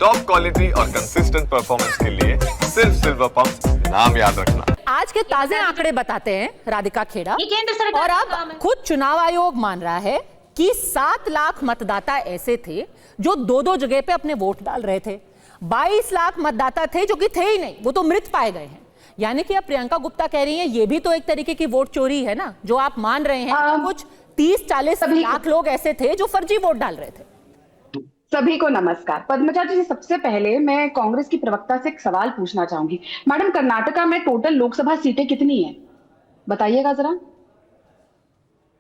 Top quality और consistent performance के लिए सिर्फ सिल्वर पंप नाम याद रखना। आज के ताजे आंकड़े बताते हैं राधिका खेड़ा, और अब खुद चुनाव आयोग मान रहा है कि 7 लाख मतदाता ऐसे थे जो दो जगह पे अपने वोट डाल रहे थे। 22 लाख मतदाता थे जो कि थे ही नहीं, वो तो मृत पाए गए हैं। यानी कि अब प्रियंका गुप्ता कह रही है ये भी तो एक तरीके की वोट चोरी है ना, जो आप मान रहे हैं। कुछ 30-40 लाख लोग ऐसे थे जो फर्जी वोट डाल रहे थे। सभी को नमस्कार। पद्मजा जी, सबसे पहले मैं कांग्रेस की प्रवक्ता से एक सवाल पूछना चाहूंगी। मैडम, कर्नाटका में टोटल लोकसभा सीटें कितनी हैं? बताइएगा जरा।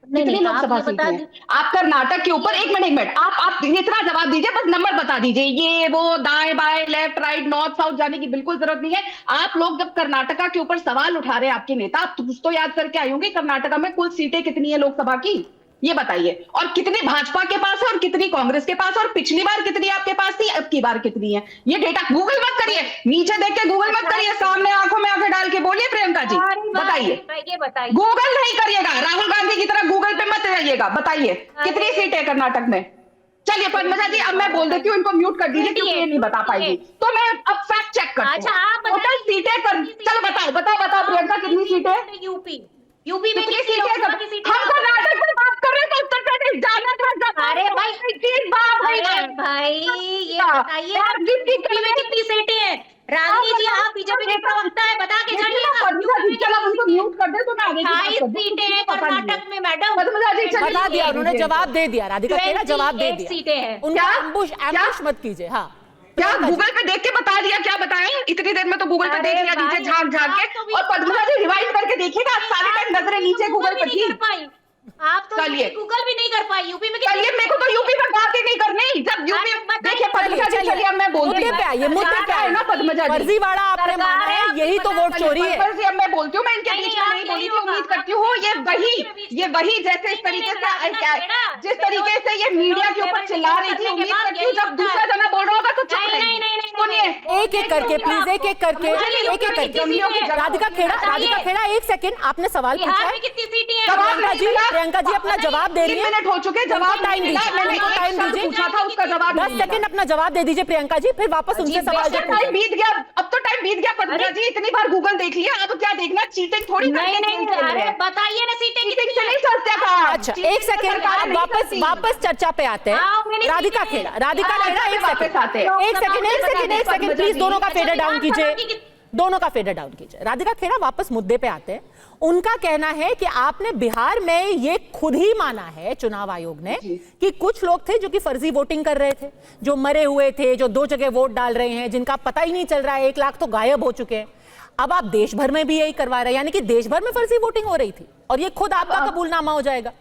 कितनी लोकसभा सीटें हैं? आप कर्नाटक के ऊपर एक मिनट आप इतना जवाब दीजिए, बस नंबर बता दीजिए। ये वो दाएं बाएं लेफ्ट राइट नॉर्थ साउथ जाने की बिल्कुल जरूरत नहीं है। आप लोग जब कर्नाटका के ऊपर सवाल उठा रहे हैं आपके नेता, आप कुछ तो याद करके आई होंगी कर्नाटका में कुल सीटें कितनी है लोकसभा की, ये बताइए। और कितनी भाजपा के पास है और कितनी कांग्रेस के पास, और पिछली बार कितनी आपके पास थी, अब की बार कितनी है? ये डेटा गूगल मत करिए, नीचे देख के गूगल मत करिए, सामने आंखों में आंखें डाल के बोलिए प्रियंका जी, बताइए। गूगल नहीं करिएगा, राहुल गांधी की तरह गूगल पे मत रहिएगा। बताइए कितनी सीट है कर्नाटक में? चलिए पद्मजा जी, अब मैं बोल देती हूँ, इनको म्यूट कर दीजिए क्योंकि ये नहीं बता पाएगी। तो मैं अब फैक्ट चेक करती हूँ। टोटल सीटें चलो बताओ प्रियंका, कितनी सीटें? यूपी में कितनी सीटें? हम कर्नाटक में बात कर रहे हैं तो उत्तर प्रदेश जाना था। अरे भाई ये बताइए कितनी सीटें हैं? रागिनी जी, आप बीजेपी के प्रवक्ता है, बता के जाइए। चलो उनको म्यूट कर दे तो मैं आगे 28 सीटें कर्नाटक में मैडम। बता दिया उन्होंने, जवाब दे दिया। राधिका खेड़ा जवाब दे दिया। सीटें हैं। उनका एम्बुश मत कीजिए। हाँ, क्या गूगल पे देख के बता दिया? क्या बताया इतनी देर में? तो गूगल पे देख लिया दीजिए झांक के। और पद्मजा जी रिवाइंड करके देखिएगा, सारे टाइम नजरें नीचे गूगल पे थी। आप तो गूगल भी नहीं कर पाई। यूपी में चलिए, मेरे को तो यूपी में बात ही नहीं करनी। जब यूपी देखिए पद्मजा जी, चलिए अब मैं बोलती हूँ। मुद्दे पे है ना पद्मजा जी, फर्जीवाड़ा आपने माना है, यही तो वोट चोरी है। अब मैं बोलती हूँ, मैं इनके बीच में नहीं बोली थी। उम्मीद करती हूँ ये वही जैसे इस तरीके से जिस तरीके से ये मीडिया के ऊपर चिल्ला रही थी, उम्मीद करती हूँ जब दूसरा जना बोल रहा होगा तो चुप रहेगी। सुनिए, एक करके प्लीज, एक करके राधिका खेड़ा 1 सेकंड, आपने सवाल पूछा है। प्रियंका जी अपना जवाब दे रही है। 3 मिनट हो चुके, जवाब टाइम दीजिए, टाइम दीजिए। पूछा था उसका जवाब 10 सेकंड अपना जवाब दे दीजिए प्रियंका जी, फिर वापस उनसे सवाल। टाइम बीत गया, अब तो टाइम बीत गया पद्मजा जी। इतनी बार गूगल देख लिया, अब क्या देखना? चीटिंग थोड़ी नहीं, अरे बताइए ना, सीटें से नहीं चलते था। अच्छा 1 सेकंड, वापस चर्चा पे आते हैं। राधिका खेड़ा 1 सेकंड प्लीज, दोनों का फेडर डाउन कीजिए। राधिका खेड़ा वापस मुद्दे पे आते हैं। उनका कहना है कि आपने बिहार में ये खुद ही माना है, चुनाव आयोग ने, कि कुछ लोग थे जो कि फर्जी वोटिंग कर रहे थे, जो मरे हुए थे, जो 2 जगह वोट डाल रहे हैं, जिनका पता ही नहीं चल रहा है। 1 लाख तो गायब हो चुके हैं। अब आप देश भर में भी यही करवा रहे हैं, यानी कि देश भर में फर्जी वोटिंग हो रही थी, और ये खुद आपका कबूलनामा हो जाएगा।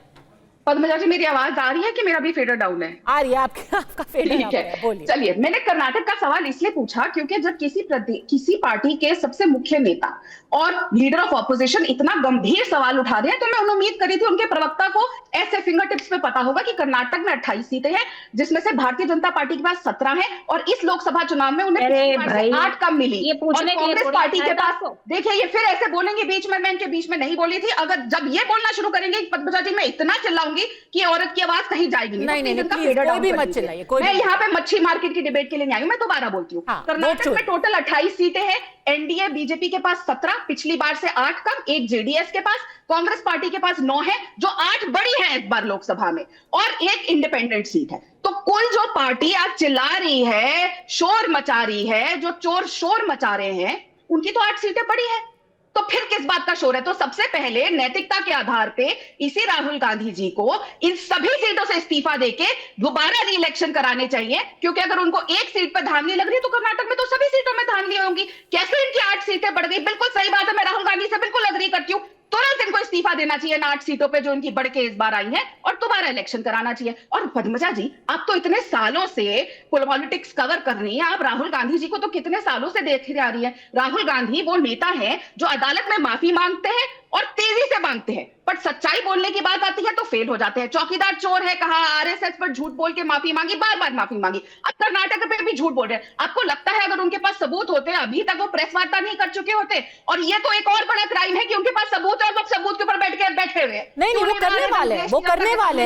पद्मजा जी, मेरी आवाज आ रही है कि मेरा भी फेडर डाउन है? आ रही है, आपका फेडर डाउन है। बोलिए। चलिए, मैंने कर्नाटक का सवाल इसलिए पूछा क्योंकि जब किसी पार्टी के सबसे मुख्य नेता और लीडर ऑफ ऑपोजिशन इतना गंभीर सवाल उठा रहे हैं, तो मैं उम्मीद करी थी उनके प्रवक्ता को ऐसे फिंगर टिप्स पे पता होगा कि कर्नाटक में 28 सीटें हैं, जिसमें से भारतीय जनता पार्टी के पास 17 है, और इस लोकसभा चुनाव में उन्हें 8 कम मिली। और कांग्रेस पार्टी के पास, देखिए ये फिर ऐसे बोलेंगे बीच में, मैं इनके बीच में नहीं बोली थी। अगर जब ये बोलना शुरू करेंगे पद्मजा जी, मैं इतना चिल्लाऊंगी कि औरत की आवाज कहीं जाएगी नहीं। कोई भी मत चिल्लाइए। मैं यहाँ पे मच्छी मार्केट की डिबेट के लिए नहीं आई हूँ, मैं दोबारा बोलती हूँ। कर्नाटक में टोटल 28 सीटें हैं। एनडीए बीजेपी के पास 17, पिछली बार से 8 कम, एक जेडीएस के पास, कांग्रेस पार्टी के पास 9 है, जो 8 बड़ी है इस बार लोकसभा में, और एक इंडिपेंडेंट सीट है। तो कुल जो पार्टी आज चिल्ला रही है, शोर मचा रही है, जो चोर शोर मचा रहे हैं, उनकी तो 8 सीटें बड़ी है। तो फिर किस बात का शोर है? तो सबसे पहले नैतिकता के आधार पे इसी राहुल गांधी जी को इन सभी सीटों से इस्तीफा देके दोबारा री इलेक्शन कराने चाहिए, क्योंकि अगर उनको एक सीट पर धांधली लग रही है तो कर्नाटक में तो सभी सीटों में धांधली होंगी। कैसे इनकी 8 सीटें बढ़ गई? बिल्कुल सही बात है, मैं राहुल गांधी से बिल्कुल अग्री करती हूँ। तुरंत इनको इस्तीफा देना चाहिए ना 8 सीटों पे जो इनकी बढ़ के इस बार आई है, और दोबारा इलेक्शन कराना चाहिए। और पद्मजा जी, आप तो इतने सालों से पॉलिटिक्स कवर कर रही हैं, आप राहुल गांधी जी को तो कितने सालों से देखते आ रही है। राहुल गांधी वो नेता है जो अदालत में माफी मांगते हैं और तेजी से मांगते हैं, पर सच्चाई बोलने की बात आती है तो फेल हो जाते हैं। चौकीदार चोर है कहा, आरएसएस पर झूठ बोल के माफी मांगी, बार बार माफी मांगी, अब कर्नाटक पे भी झूठ बोल रहे हैं। आपको लगता है अगर उनके पास सबूत होते अभी तक वो प्रेस वार्ता नहीं कर चुके होते? और ये तो एक और बड़ा क्राइम है कि उनके पास सबूत है और वो सबूत के ऊपर बैठे हुए हैं। नहीं, वो करने वाले हैं, वो करने वाले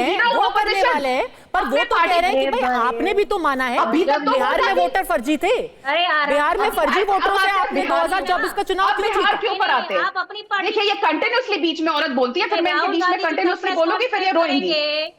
हैं, पर वो तो कह रहे हैं कि भाई आपने भी तो माना है अभी तक तो बिहार में वोटर फर्जी थे, बिहार में फर्जी वोटरों से आपने 2024 का चुनाव क्यों जीता? क्यों पर आते हैं? आप अपनी पार्टी देखिए, ये कंटिन्यूसली बीच में औरत बोलती है, फिर मैं इनके बीच में कंटिन्यूसली बोलूंगी, फिर ये रोएंगी।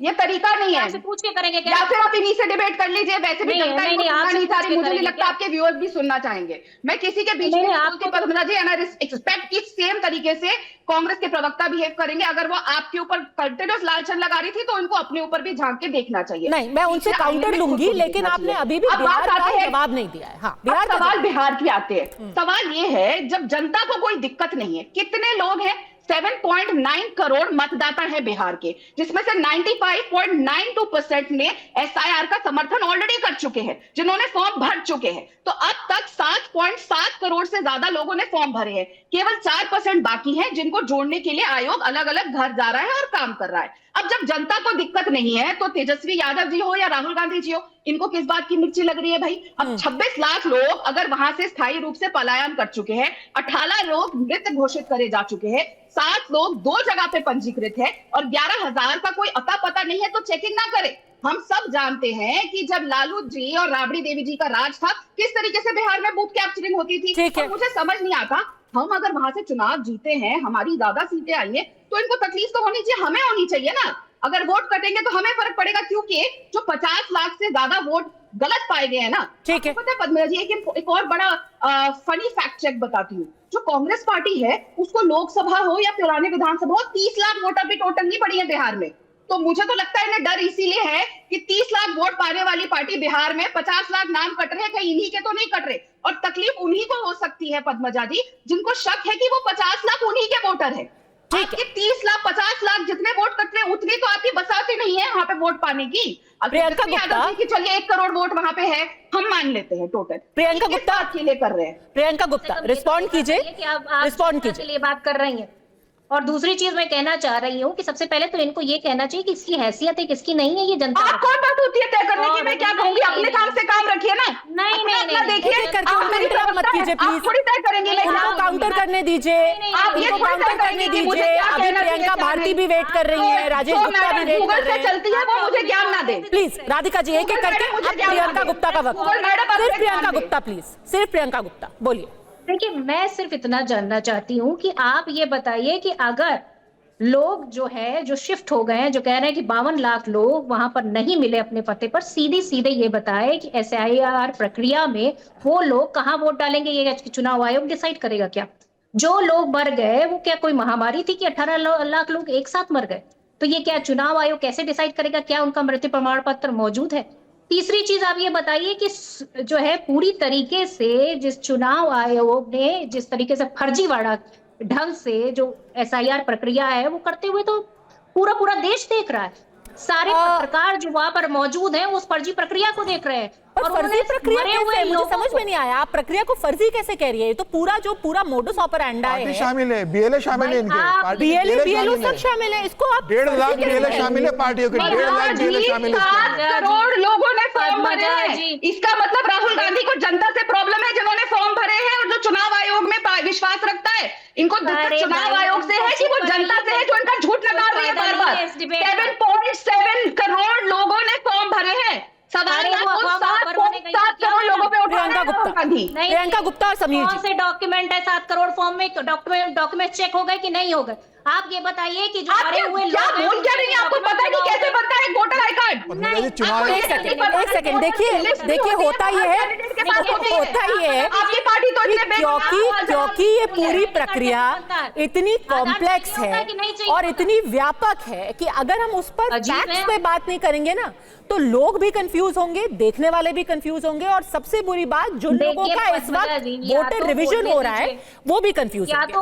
ये तरीका नहीं है। पूछ के करेंगे या फिर आप इन्हीं से डिबेट कर लीजिए। वैसे भी जनता इनको सुनना नहीं चाह रही, मुझे नहीं लगता आपके व्यूअर्स भी सुनना चाहेंगे। मैं किसी के बीच में बोलती पद्मजा जी, एंड आई एक्सपेक्ट कि सेम तरीके से कांग्रेस के प्रवक्ता बिहेव करेंगे। अगर वो आपके ऊपर कंटिन्यूस लालचन लगा रही थी तो उनको अपने ऊपर भी झांक के देखना चाहिए। नहीं, मैं उनसे काउंटर लूंगी, लेकिन आपने अभी भी बिहार का जवाब नहीं दिया है। हाँ, बिहार का सवाल बिहार की आते हैं। सवाल ये है, जब जनता को कोई दिक्कत नहीं है, कितने लोग हैं? 7.9 करोड़ मतदाता है बिहार के, जिसमें से 95.92% ने एसआईआर का समर्थन ऑलरेडी कर चुके हैं, जिन्होंने फॉर्म भर चुके हैं। तो अब तक 7.7 करोड़ से ज्यादा लोगों ने फॉर्म भरे हैं। केवल 4% बाकी हैं, जिनको जोड़ने के लिए आयोग अलग अलग घर जा रहा है और काम कर रहा है। अब जब जनता को दिक्कत नहीं है तो तेजस्वी यादव जी हो या राहुल गांधी जी हो, इनको किस बात की मिर्ची लग रही है भाई? अब 26 लाख लोग अगर वहां से स्थायी रूप से पलायन कर चुके हैं, 18 लोग मृत घोषित करे जा चुके हैं, 7 लोग 2 जगह पे पंजीकृत है और 11,000 का कोई अता पता नहीं है, तो चेकिंग ना करे। हम सब जानते हैं कि जब लालू जी और राबड़ी देवी जी का राज था, किस तरीके से बिहार में बूथ कैप्चरिंग होती थी। और मुझे समझ नहीं आता, हम अगर वहां से चुनाव जीते हैं, हमारी ज्यादा सीटें आई हैं, तो इनको तकलीफ तो होनी चाहिए, हमें होनी चाहिए ना। अगर वोट कटेंगे तो हमें फर्क पड़ेगा, क्योंकि जो 50 लाख से ज्यादा वोट गलत पाए गए हैं ना। ठीक है, पता है पद्मजा जी, एक और बड़ा फनी फैक्ट चेक बताती हूँ। जो कांग्रेस पार्टी है, उसको लोकसभा हो या पुराने विधानसभा हो, 30 लाख वोटर भी टोटल नहीं पड़ी है बिहार में। तो मुझे तो लगता है इन्हें डर इसीलिए है कि 30 लाख वोट पाने वाली पार्टी बिहार में 50 लाख नाम कट रहे हैं, कहीं इन्हीं के तो नहीं कट रहे। और तकलीफ उन्हीं को हो सकती है पद्मजा जी, जिनको शक है कि वो 50 लाख उन्हीं के वोटर है। आपके 30 लाख 50 लाख जितने वोट कट रहे हैं, उतनी तो आपकी बसाती नहीं है वहां पे वोट पाने की। प्रियंका गुप्ता की चलिए 1 करोड़ वोट वहां पे है, हम मान लेते हैं टोटल। प्रियंका गुप्ता अकेले कर रहे हैं। प्रियंका गुप्ता रिस्पॉन्ड कीजिए, रिस्पॉन्ड कीजिए। बात कर रही है। और दूसरी चीज मैं कहना चाह रही हूँ कि सबसे पहले तो इनको ये कहना चाहिए कि इसकी हैसियत है, किसकी नहीं है, ये जनता आप कौन बात होती है तय करने की? मैं क्या कहूंगी, अपने काम से काम रखिए ना। नहीं, देखिए, मत कीजिए प्लीज, थोड़ी तय करेंगे, उनको काउंटर करने दीजिए, उनको काउंटर करने दीजिए। अभी प्रियंका भारती भी वेट कर रही है, राजेश गुप्ता भी वेट कर रहे हैं। चलती है वो मुझे ज्ञान ना दे प्लीज। राधिका जी एक एक करके, अब प्रियंका गुप्ता का वक्त, सिर्फ प्रियंका गुप्ता प्लीज, सिर्फ प्रियंका गुप्ता बोलिए। देखिए, मैं सिर्फ इतना जानना चाहती हूँ कि आप ये बताइए कि अगर लोग जो है, जो शिफ्ट हो गए हैं, जो कह रहे हैं कि 52 लाख लोग वहां पर नहीं मिले अपने पते पर, सीधे ये बताए कि एसआईआर प्रक्रिया में वो लोग कहाँ वोट डालेंगे, ये चुनाव आयोग डिसाइड करेगा क्या? जो लोग मर गए वो क्या कोई महामारी थी कि 18 लाख लोग एक साथ मर गए? तो ये क्या चुनाव आयोग कैसे डिसाइड करेगा? क्या उनका मृत्यु प्रमाण पत्र मौजूद है? तीसरी चीज आप ये बताइए कि जो है पूरी तरीके से जिस चुनाव आयोग ने जिस तरीके से फर्जीवाड़ा ढंग से जो एसआईआर प्रक्रिया है वो करते हुए, तो पूरा देश देख रहा है, सारे पत्रकार जो वहां पर मौजूद हैं उस फर्जी प्रक्रिया को देख रहे हैं। और फर्जी प्रक्रिया कैसे? मुझे समझ में नहीं आया, आप प्रक्रिया को फर्जी कैसे कह रही है? तो पूरा मोडस ऑपरेंडा है, शामिल है, बीएलए शामिल है, इनके बीएलए सब शामिल है। इसको आप 1.5 लाख बीएलए शामिल है, पार्टियों के 1.5 लाख बीएलए शामिल है। 7 करोड़ लोगों ने फॉर्म भरे हैं। इसका मतलब राहुल गांधी को जनता से प्रॉब्लम है, जिन्होंने फॉर्म भरे हैं और जो चुनाव आयोग में विश्वास रखता है। इनको दिक्कत चुनाव आयोग से है कि वो जनता से है, जो इनका झूठ नकार रही है बार बार। 7.7 करोड़ लोगों ने फॉर्म भरे हैं। सवाल 7 करोड़ लोगों पे प्रियंका गुप्ता, प्रियंका गुप्ता और समीर जी, कौन से डॉक्यूमेंट है 7 करोड़ फॉर्म में? डॉक्यूमेंट चेक हो गए कि नहीं हो गए? आप ये बताइए कि जो मरे हुए लोग क्या बोल क्या रही हैं? आपको पता है कि कैसे बनता है वोटर आई कार्ड? चुनाव एक सेकंड देखिए होता ये है आपकी पार्टी तो क्योंकि ये पूरी प्रक्रिया इतनी कॉम्प्लेक्स है और इतनी व्यापक है कि अगर हम उस पर फैक्ट्स पे बात नहीं करेंगे ना, तो लोग भी कंफ्यूज होंगे, देखने वाले भी कंफ्यूज होंगे, और सबसे बुरी बात, जो लोगों का इस वक्त वोटर रिवीजन हो रहा है वो भी कंफ्यूज होंगे।